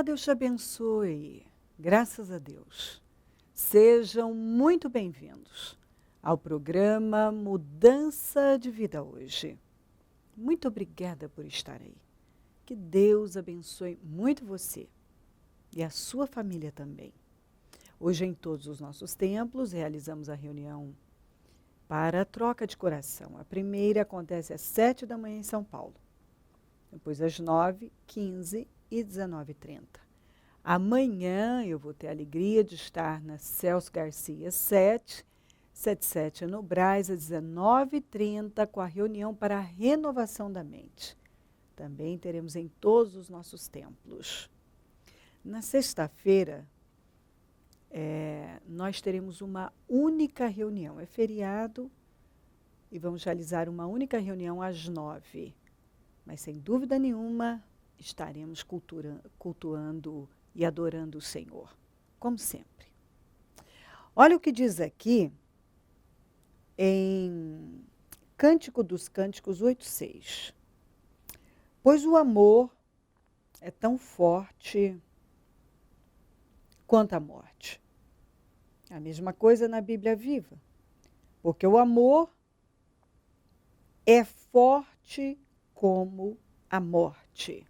Deus te abençoe. Graças a Deus. Sejam muito bem-vindos ao programa Mudança de Vida hoje. Muito obrigada por estar aí. Que Deus abençoe muito você e a sua família também. Hoje, em todos os nossos templos, realizamos a reunião para a troca de coração. A primeira acontece às 7 da manhã em São Paulo, depois às 9, 15 e 19h30. Amanhã eu vou ter a alegria de estar na Celso Garcia 777 no Brás, às 19h30, com a reunião para a renovação da mente. Também teremos em todos os nossos templos. Na sexta-feira, nós teremos uma única reunião. É feriado e vamos realizar uma única reunião às 9. Mas, sem dúvida nenhuma, estaremos cultuando e adorando o Senhor, como sempre. Olha o que diz aqui em Cântico dos Cânticos 8:6. Pois o amor é tão forte quanto a morte. A mesma coisa na Bíblia Viva. Porque o amor é forte como a morte.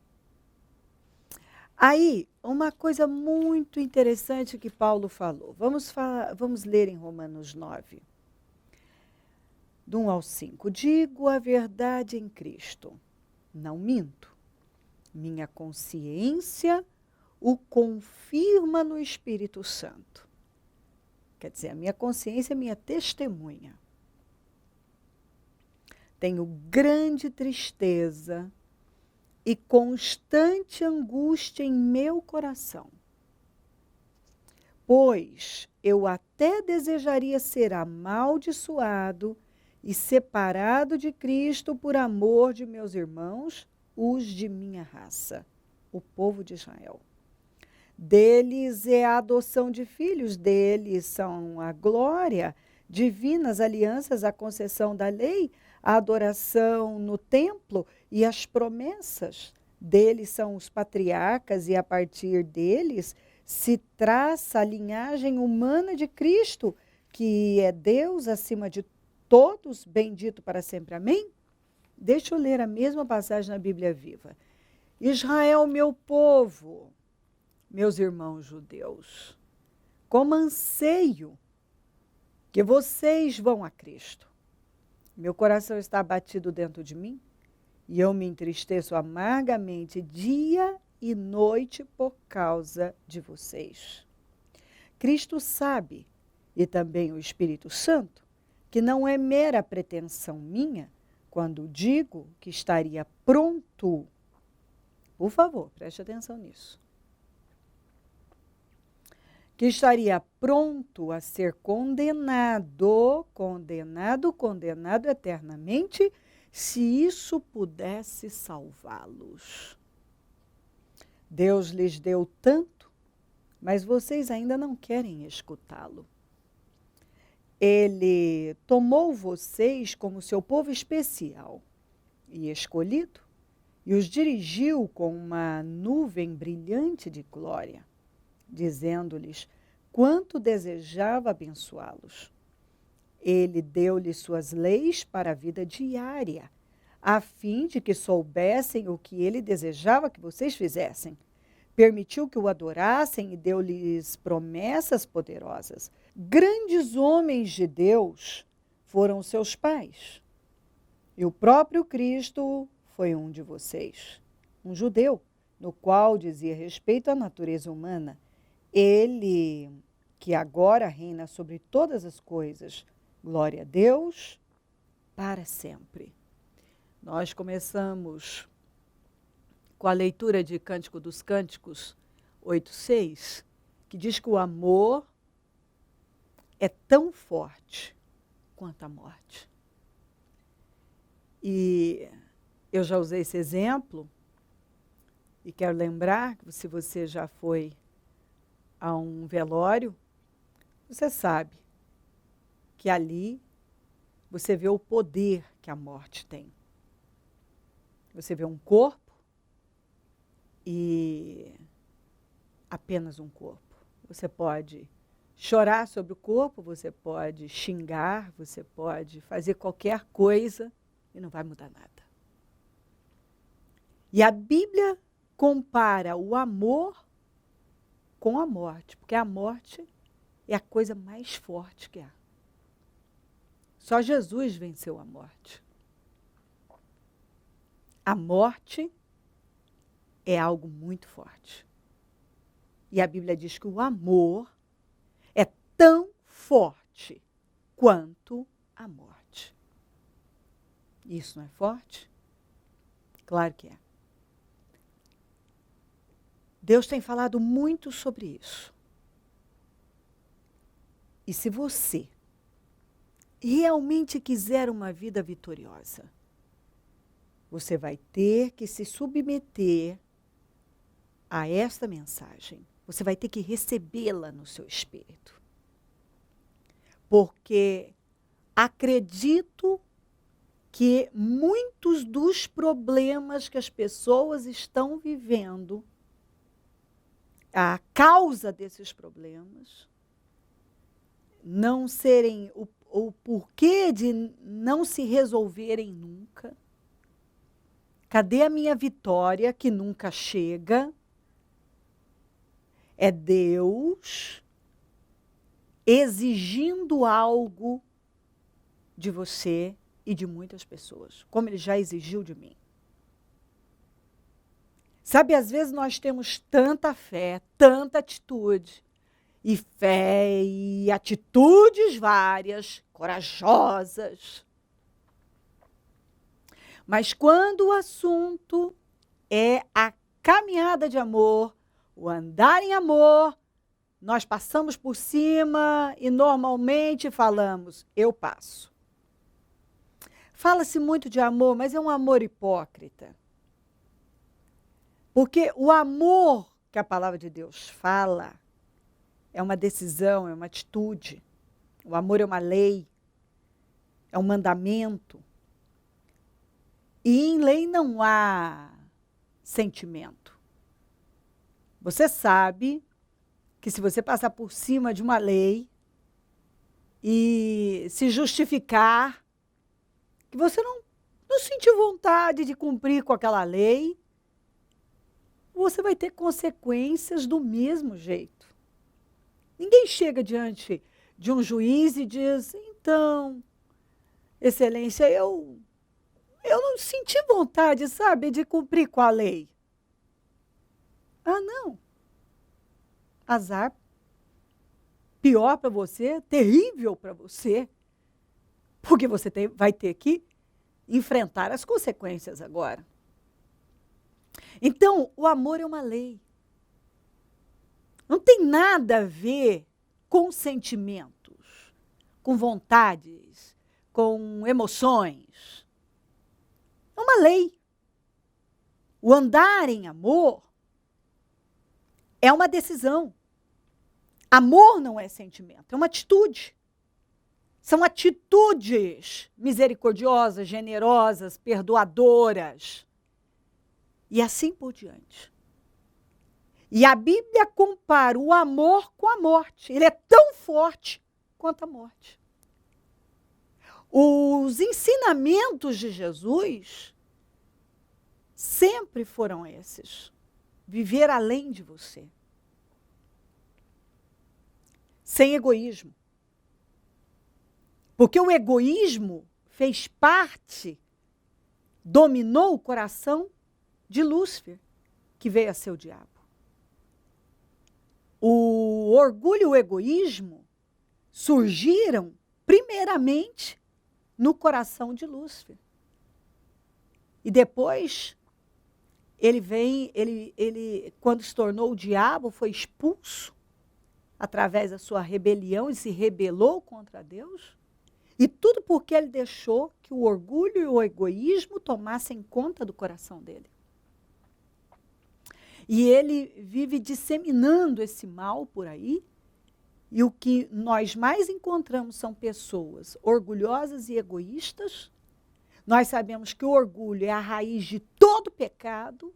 Aí, uma coisa muito interessante que Paulo falou. Vamos ler em Romanos 9, do 1 ao 5. Digo a verdade em Cristo, não minto. Minha consciência o confirma no Espírito Santo. Quer dizer, a minha consciência é minha testemunha. Tenho grande tristeza e constante angústia em meu coração, pois eu até desejaria ser amaldiçoado e separado de Cristo por amor de meus irmãos, os de minha raça, o povo de Israel. Deles é a adoção de filhos, deles são a glória divina, as alianças, a concessão da lei, a adoração no templo e as promessas. Deles são os patriarcas e a partir deles se traça a linhagem humana de Cristo, que é Deus acima de todos, bendito para sempre. Amém? Deixa eu ler a mesma passagem na Bíblia Viva. Israel, meu povo, meus irmãos judeus, como anseio que vocês vão a Cristo. Meu coração está abatido dentro de mim e eu me entristeço amargamente dia e noite por causa de vocês. Cristo sabe, e também o Espírito Santo, que não é mera pretensão minha quando digo que estaria pronto. Por favor, preste atenção nisso. Que estaria pronto a ser condenado eternamente, se isso pudesse salvá-los. Deus lhes deu tanto, mas vocês ainda não querem escutá-lo. Ele tomou vocês como seu povo especial e escolhido, e os dirigiu com uma nuvem brilhante de glória, dizendo-lhes quanto desejava abençoá-los. Ele deu-lhes suas leis para a vida diária, a fim de que soubessem o que ele desejava que vocês fizessem. Permitiu que o adorassem e deu-lhes promessas poderosas. Grandes homens de Deus foram seus pais. E o próprio Cristo foi um de vocês, um judeu, no qual dizia respeito à natureza humana. Ele que agora reina sobre todas as coisas. Glória a Deus para sempre. Nós começamos com a leitura de Cântico dos Cânticos 8:6, que diz que o amor é tão forte quanto a morte. E eu já usei esse exemplo e quero lembrar que se você já foi a um velório, você sabe que ali você vê o poder que a morte tem. Você vê um corpo e apenas um corpo. Você pode chorar sobre o corpo, você pode xingar, você pode fazer qualquer coisa e não vai mudar nada. E a Bíblia compara o amor com a morte, porque a morte é a coisa mais forte que há. Só Jesus venceu a morte. A morte é algo muito forte. E a Bíblia diz que o amor é tão forte quanto a morte. Isso não é forte? Claro que é. Deus tem falado muito sobre isso. E se você realmente quiser uma vida vitoriosa, você vai ter que se submeter a esta mensagem. Você vai ter que recebê-la no seu espírito. Porque acredito que muitos dos problemas que as pessoas estão vivendo, a causa desses problemas, não serem o porquê de não se resolverem nunca. Cadê a minha vitória que nunca chega? É Deus exigindo algo de você e de muitas pessoas, como Ele já exigiu de mim. Sabe, às vezes nós temos tanta fé, tanta atitude, e fé e atitudes várias, corajosas. Mas quando o assunto é a caminhada de amor, o andar em amor, nós passamos por cima e normalmente falamos, eu passo. Fala-se muito de amor, mas é um amor hipócrita. Porque o amor que a palavra de Deus fala é uma decisão, é uma atitude. O amor é uma lei, é um mandamento. E em lei não há sentimento. Você sabe que se você passar por cima de uma lei e se justificar que você não sentiu vontade de cumprir com aquela lei, você vai ter consequências do mesmo jeito. Ninguém chega diante de um juiz e diz, então, excelência, eu não senti vontade, sabe, de cumprir com a lei. Ah, não. Azar. Pior para você, terrível para você, porque você vai ter que enfrentar as consequências agora. Então, o amor é uma lei. Não tem nada a ver com sentimentos, com vontades, com emoções. É uma lei. O andar em amor é uma decisão. Amor não é sentimento, é uma atitude. São atitudes misericordiosas, generosas, perdoadoras. E assim por diante. E a Bíblia compara o amor com a morte. Ele é tão forte quanto a morte. Os ensinamentos de Jesus sempre foram esses. Viver além de você. Sem egoísmo. Porque o egoísmo fez parte, dominou o coração de Lúcifer, que veio a ser o diabo. O orgulho e o egoísmo surgiram primeiramente no coração de Lúcifer. E depois, ele quando se tornou o diabo, foi expulso através da sua rebelião e se rebelou contra Deus. E tudo porque ele deixou que o orgulho e o egoísmo tomassem conta do coração dele. E ele vive disseminando esse mal por aí. E o que nós mais encontramos são pessoas orgulhosas e egoístas. Nós sabemos que o orgulho é a raiz de todo pecado.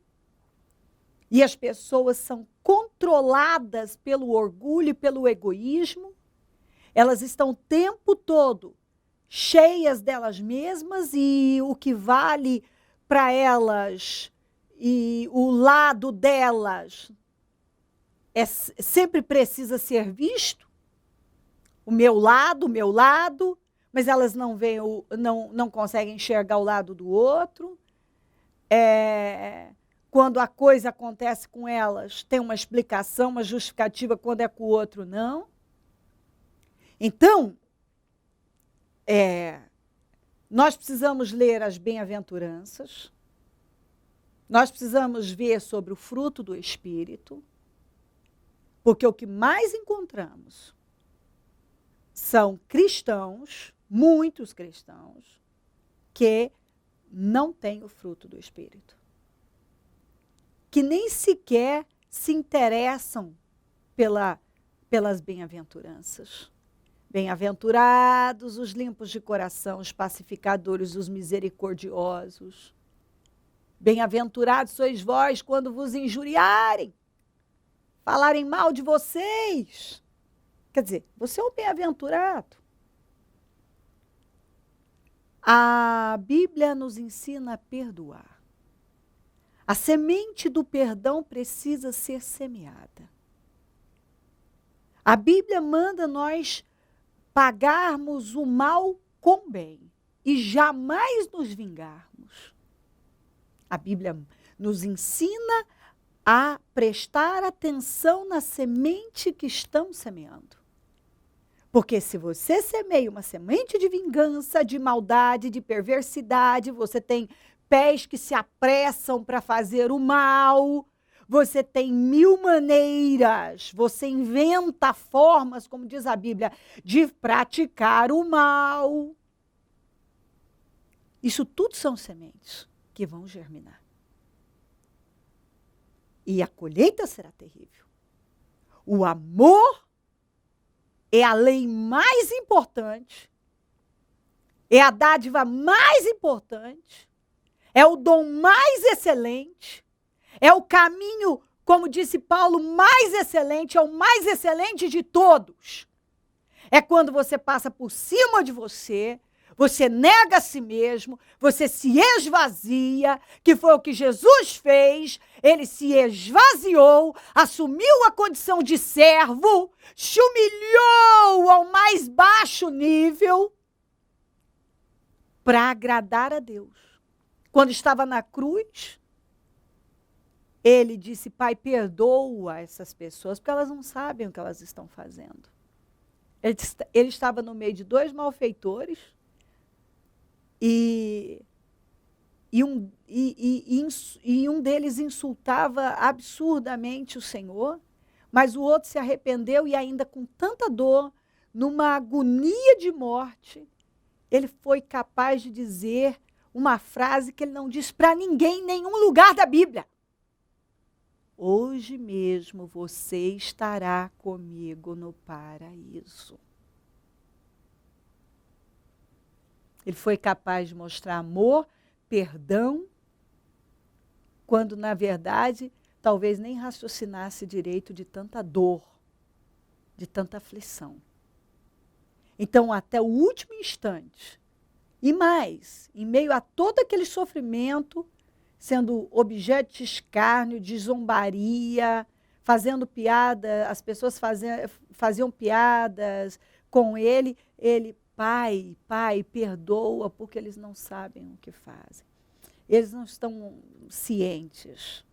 E as pessoas são controladas pelo orgulho e pelo egoísmo. Elas estão o tempo todo cheias delas mesmas e o que vale para elas e o lado delas sempre precisa ser visto. O meu lado, mas elas não veem, não conseguem enxergar o lado do outro. Quando a coisa acontece com elas, tem uma explicação, uma justificativa, quando é com o outro, não. Então, nós precisamos ler as bem-aventuranças, nós precisamos ver sobre o fruto do Espírito, porque o que mais encontramos são cristãos, muitos cristãos, que não têm o fruto do Espírito, que nem sequer se interessam pelas bem-aventuranças. Bem-aventurados os limpos de coração, os pacificadores, os misericordiosos. Bem-aventurados sois vós quando vos injuriarem, falarem mal de vocês. Quer dizer, você é um bem-aventurado. A Bíblia nos ensina a perdoar. A semente do perdão precisa ser semeada. A Bíblia manda nós pagarmos o mal com bem e jamais nos vingarmos. A Bíblia nos ensina a prestar atenção na semente que estamos semeando. Porque se você semeia uma semente de vingança, de maldade, de perversidade, você tem pés que se apressam para fazer o mal, você tem 1000 maneiras, você inventa formas, como diz a Bíblia, de praticar o mal. Isso tudo são sementes que vão germinar. E a colheita será terrível. O amor é a lei mais importante, é a dádiva mais importante, é o dom mais excelente, é o caminho, como disse Paulo, mais excelente, é o mais excelente de todos. É quando você passa por cima de você nega a si mesmo, você se esvazia, que foi o que Jesus fez. Ele se esvaziou, assumiu a condição de servo, se humilhou ao mais baixo nível para agradar a Deus. Quando estava na cruz, ele disse: Pai, perdoa essas pessoas, porque elas não sabem o que elas estão fazendo. Ele estava no meio de 2 malfeitores, e um deles insultava absurdamente o Senhor, mas o outro se arrependeu e ainda com tanta dor, numa agonia de morte, ele foi capaz de dizer uma frase que ele não diz para ninguém em nenhum lugar da Bíblia. Hoje mesmo você estará comigo no paraíso. Ele foi capaz de mostrar amor, perdão, quando, na verdade, talvez nem raciocinasse direito de tanta dor, de tanta aflição. Então, até o último instante, e mais, em meio a todo aquele sofrimento, sendo objeto de escárnio, de zombaria, fazendo piada, as pessoas faziam piadas com ele, Pai, perdoa, porque eles não sabem o que fazem. Eles não estão cientes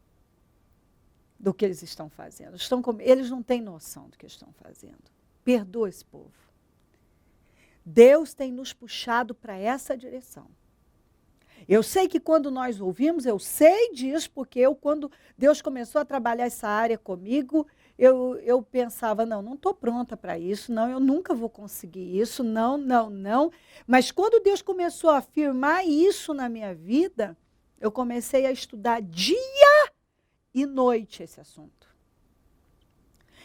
do que eles estão fazendo. Eles não têm noção do que estão fazendo. Perdoa esse povo. Deus tem nos puxado para essa direção. Eu sei que quando nós ouvimos, eu sei disso, porque quando Deus começou a trabalhar essa área comigo, eu pensava, não estou pronta para isso, não, eu nunca vou conseguir isso, não. Mas quando Deus começou a afirmar isso na minha vida, eu comecei a estudar dia e noite esse assunto.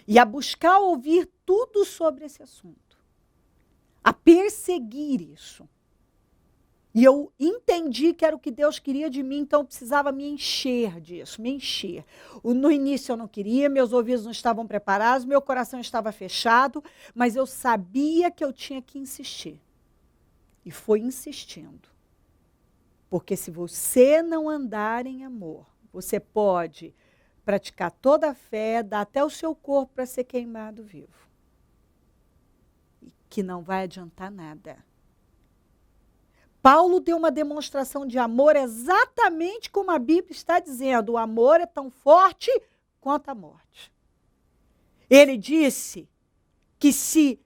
E a buscar ouvir tudo sobre esse assunto. A perseguir isso. E eu entendi que era o que Deus queria de mim, então eu precisava me encher disso, me encher. No início eu não queria, meus ouvidos não estavam preparados, meu coração estava fechado, mas eu sabia que eu tinha que insistir. E foi insistindo. Porque se você não andar em amor, você pode praticar toda a fé, dar até o seu corpo para ser queimado vivo. E que não vai adiantar nada. Paulo deu uma demonstração de amor exatamente como a Bíblia está dizendo. O amor é tão forte quanto a morte. Ele disse que se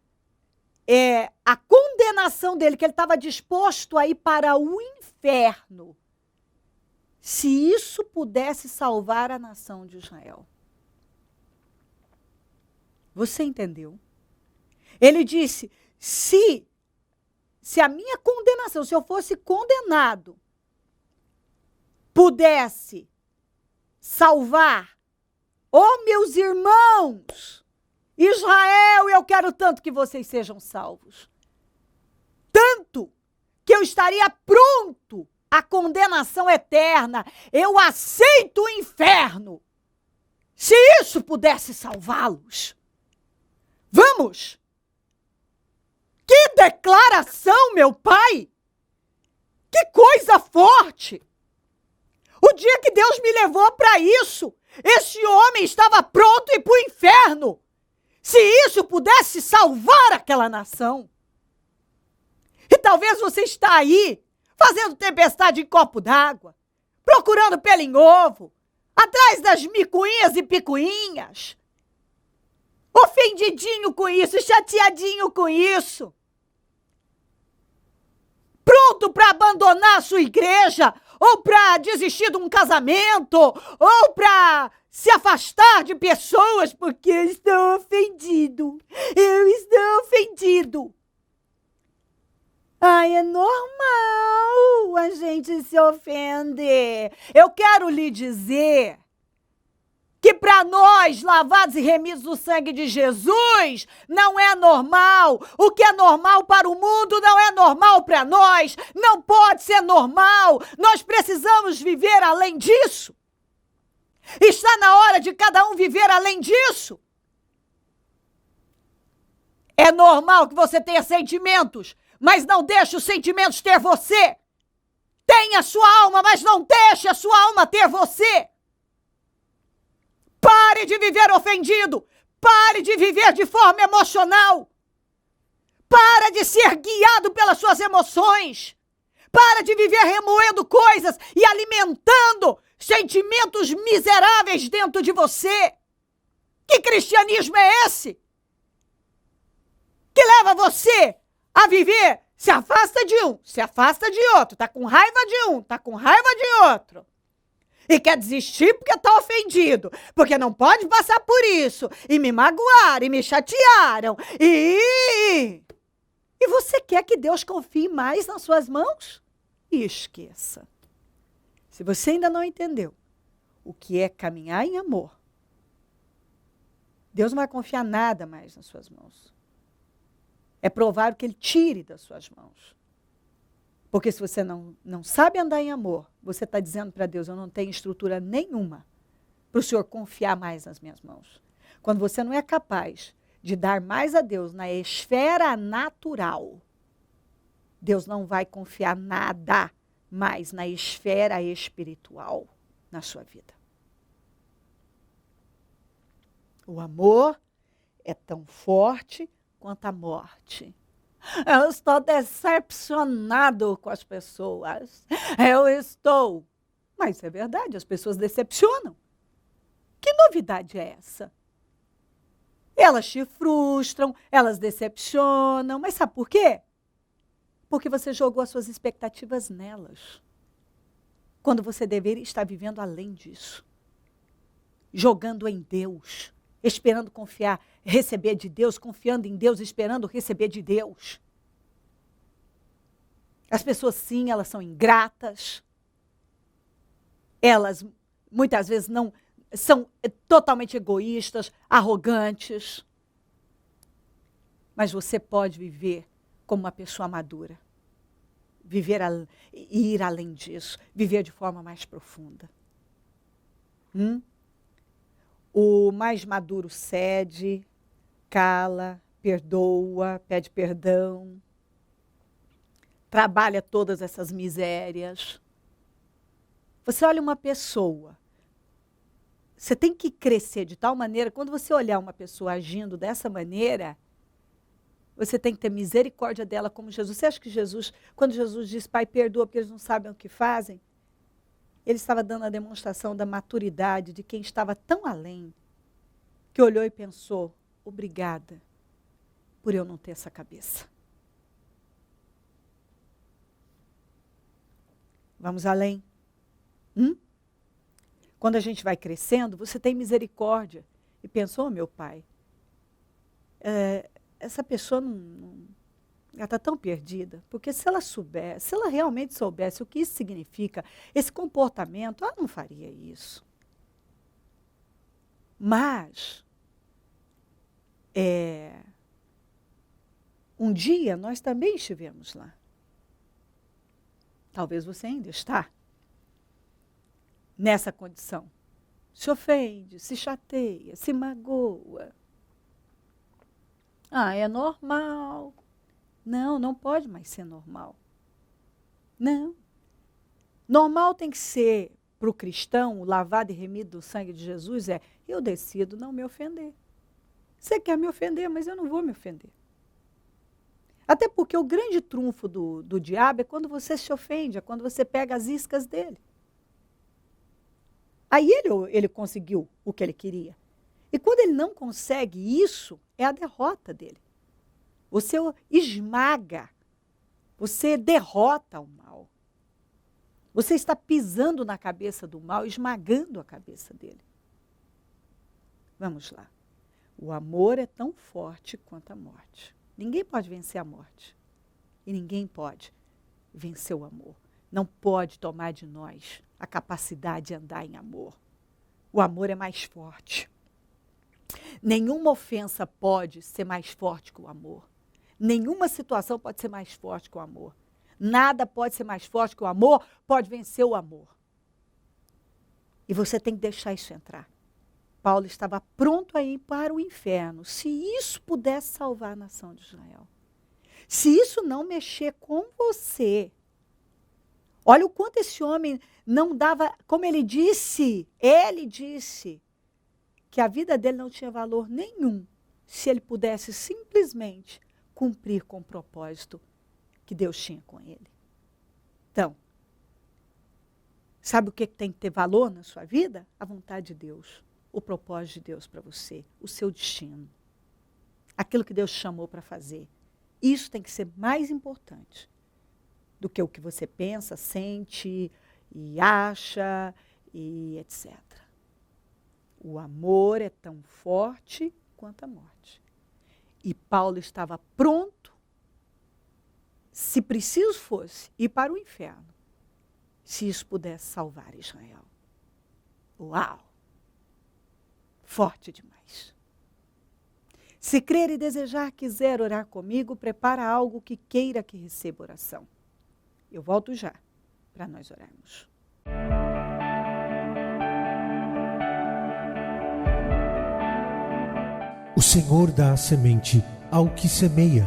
a condenação dele, que ele estava disposto a ir para o inferno, se isso pudesse salvar a nação de Israel. Você entendeu? Ele disse, se a minha condenação, se eu fosse condenado, pudesse salvar, meus irmãos, Israel, eu quero tanto que vocês sejam salvos. Tanto que eu estaria pronto à condenação eterna. Eu aceito o inferno. Se isso pudesse salvá-los. Vamos! Que declaração, meu pai! Que coisa forte! O dia que Deus me levou para isso, esse homem estava pronto a ir para o inferno. Se isso pudesse salvar aquela nação. E talvez você está aí, fazendo tempestade em copo d'água, procurando pelo em ovo, atrás das micuinhas e picuinhas, ofendidinho com isso, chateadinho com isso, pronto para abandonar a sua igreja, ou para desistir de um casamento, ou para se afastar de pessoas porque eu estou ofendido. Eu estou ofendido. Ai, é normal a gente se ofender. Eu quero lhe dizer que para nós, lavados e remidos do sangue de Jesus, não é normal. O que é normal para o mundo não é normal para nós. Não pode ser normal. Nós precisamos viver além disso. Está na hora de cada um viver além disso. É normal que você tenha sentimentos, mas não deixe os sentimentos ter você. Tenha a sua alma, mas não deixe a sua alma ter você. Pare de viver ofendido. Pare de viver de forma emocional. Para de ser guiado pelas suas emoções. Para de viver remoendo coisas e alimentando sentimentos miseráveis dentro de você. Que cristianismo é esse? Que leva você a viver, se afasta de um, se afasta de outro, tá com raiva de um, tá com raiva de outro. E quer desistir porque tá ofendido, porque não pode passar por isso, e me magoaram, e me chatearam, e você quer que Deus confie mais nas suas mãos? E esqueça. Se você ainda não entendeu o que é caminhar em amor, Deus não vai confiar nada mais nas suas mãos. É provável que Ele tire das suas mãos. Porque se você não sabe andar em amor, você está dizendo para Deus, eu não tenho estrutura nenhuma para o Senhor confiar mais nas minhas mãos. Quando você não é capaz de dar mais a Deus na esfera natural, Deus não vai confiar nada mais na esfera espiritual na sua vida. O amor é tão forte quanto a morte. Eu estou decepcionado com as pessoas. Eu estou. Mas é verdade, as pessoas decepcionam. Que novidade é essa? Elas te frustram, elas decepcionam. Mas sabe por quê? Porque você jogou as suas expectativas nelas. Quando você deveria estar vivendo além disso. Jogando em Deus. Esperando confiar, receber de Deus, confiando em Deus, esperando receber de Deus. As pessoas, sim, elas são ingratas. Elas, muitas vezes, não são totalmente egoístas, arrogantes. Mas você pode viver como uma pessoa madura. ir além disso, viver de forma mais profunda. O mais maduro cede, cala, perdoa, pede perdão, trabalha todas essas misérias. Você olha uma pessoa, você tem que crescer de tal maneira, quando você olhar uma pessoa agindo dessa maneira, você tem que ter misericórdia dela como Jesus. Você acha que Jesus, quando Jesus diz, Pai, perdoa porque eles não sabem o que fazem, ele estava dando a demonstração da maturidade de quem estava tão além, que olhou e pensou, obrigada por eu não ter essa cabeça. Vamos além. Quando a gente vai crescendo, você tem misericórdia. E pensou, meu pai, essa pessoa ela está tão perdida, porque se ela realmente soubesse o que isso significa, esse comportamento, ela não faria isso. Mas, um dia nós também estivemos lá. Talvez você ainda está nessa condição. Se ofende, se chateia, se magoa. É normal. Não, não pode mais ser normal. Não. Normal tem que ser, para o cristão, o lavado e remido do sangue de Jesus, eu decido não me ofender. Você quer me ofender, mas eu não vou me ofender. Até porque o grande trunfo do diabo é quando você se ofende, é quando você pega as iscas dele. Aí ele conseguiu o que ele queria. E quando ele não consegue isso, é a derrota dele. Você o esmaga, você derrota o mal. Você está pisando na cabeça do mal, esmagando a cabeça dele. Vamos lá. O amor é tão forte quanto a morte. Ninguém pode vencer a morte. E ninguém pode vencer o amor. Não pode tomar de nós a capacidade de andar em amor. O amor é mais forte. Nenhuma ofensa pode ser mais forte que o amor. Nenhuma situação pode ser mais forte que o amor. Nada pode ser mais forte que o amor, pode vencer o amor. E você tem que deixar isso entrar. Paulo estava pronto a ir para o inferno, se isso pudesse salvar a nação de Israel. Se isso não mexer com você. Olha o quanto esse homem não dava, como ele disse que a vida dele não tinha valor nenhum, se ele pudesse simplesmente cumprir com o propósito que Deus tinha com ele. Então, sabe o que tem que ter valor na sua vida? A vontade de Deus, o propósito de Deus para você, o seu destino, aquilo que Deus chamou para fazer. Isso tem que ser mais importante do que o que você pensa, sente e acha e etc. O amor é tão forte quanto a morte. E Paulo estava pronto, se preciso fosse, ir para o inferno, se isso pudesse salvar Israel. Uau! Forte demais. Se crer e desejar, quiser orar comigo, prepara algo que queira que receba oração. Eu volto já, para nós orarmos. O Senhor dá a semente ao que semeia.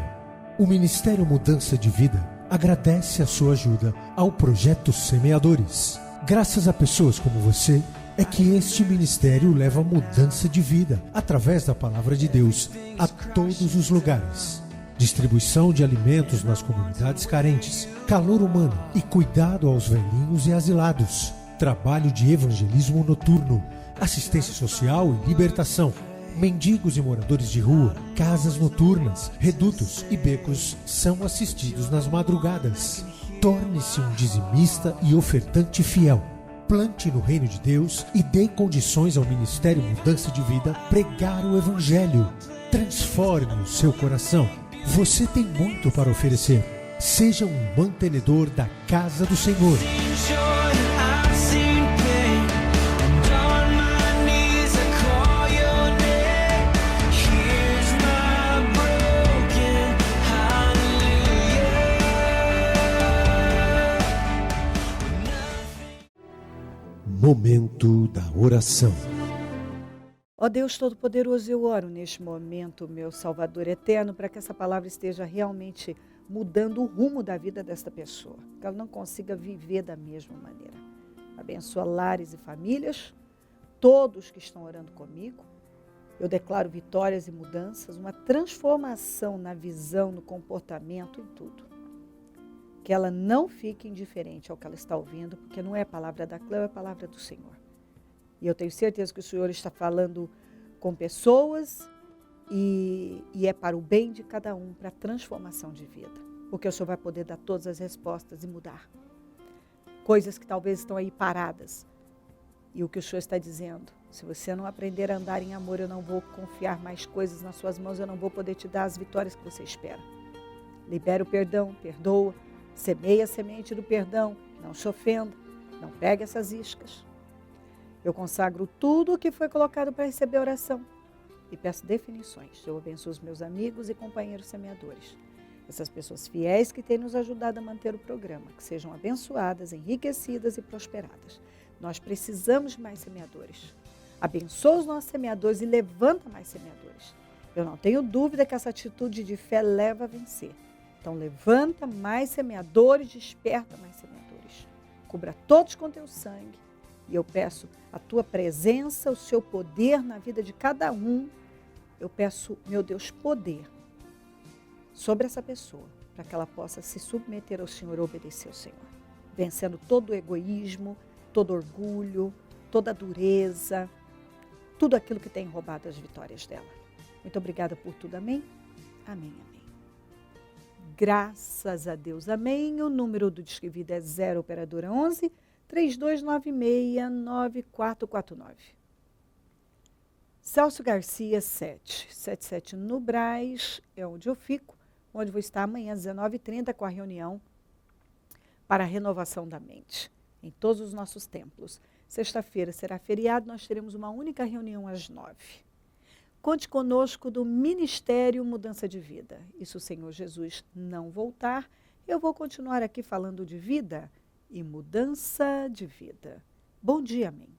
O Ministério Mudança de Vida agradece a sua ajuda ao Projeto Semeadores. Graças a pessoas como você, é que este ministério leva mudança de vida, através da Palavra de Deus, a todos os lugares. Distribuição de alimentos nas comunidades carentes, calor humano e cuidado aos velhinhos e asilados. Trabalho de evangelismo noturno, assistência social e libertação. Mendigos e moradores de rua, casas noturnas, redutos e becos são assistidos nas madrugadas. Torne-se um dizimista e ofertante fiel. Plante no reino de Deus e dê condições ao Ministério Mudança de Vida pregar o Evangelho. Transforme o seu coração. Você tem muito para oferecer. Seja um mantenedor da casa do Senhor. Momento da oração. Ó Deus Todo-Poderoso, eu oro neste momento, meu Salvador eterno, para que essa palavra esteja realmente mudando o rumo da vida desta pessoa, que ela não consiga viver da mesma maneira. Abençoa lares e famílias, todos que estão orando comigo. Eu declaro vitórias e mudanças, uma transformação na visão, no comportamento, em tudo. Que ela não fique indiferente ao que ela está ouvindo, porque não é a palavra da Cleo, é a palavra do Senhor. E eu tenho certeza que o Senhor está falando com pessoas e é para o bem de cada um, para a transformação de vida. Porque o Senhor vai poder dar todas as respostas e mudar. Coisas que talvez estão aí paradas. E o que o Senhor está dizendo, se você não aprender a andar em amor, eu não vou confiar mais coisas nas suas mãos, eu não vou poder te dar as vitórias que você espera. Libera o perdão, perdoa, semeia a semente do perdão, não se ofenda, não pegue essas iscas. Eu consagro tudo o que foi colocado para receber oração e peço definições. Eu abençoo os meus amigos e companheiros semeadores. Essas pessoas fiéis que têm nos ajudado a manter o programa, que sejam abençoadas, enriquecidas e prosperadas. Nós precisamos de mais semeadores. Abençoa os nossos semeadores e levanta mais semeadores. Eu não tenho dúvida que essa atitude de fé leva a vencer. Então levanta mais semeadores, desperta mais semeadores. Cubra todos com teu sangue. E eu peço a tua presença, o seu poder na vida de cada um. Eu peço, meu Deus, poder sobre essa pessoa, para que ela possa se submeter ao Senhor e obedecer ao Senhor. Vencendo todo o egoísmo, todo orgulho, toda a dureza, tudo aquilo que tem roubado as vitórias dela. Muito obrigada por tudo, amém? Amém, amém. Graças a Deus, amém. O número do Disque Vida é 0 operadora 11 3296-9449. Celso Garcia 777 no Brás, é onde eu fico, onde vou estar amanhã às 19h30 com a reunião para a renovação da mente, em todos os nossos templos. Sexta-feira será feriado, nós teremos uma única reunião às 9h. Conte conosco do Ministério Mudança de Vida. E se o Senhor Jesus não voltar, eu vou continuar aqui falando de vida e mudança de vida. Bom dia, amém.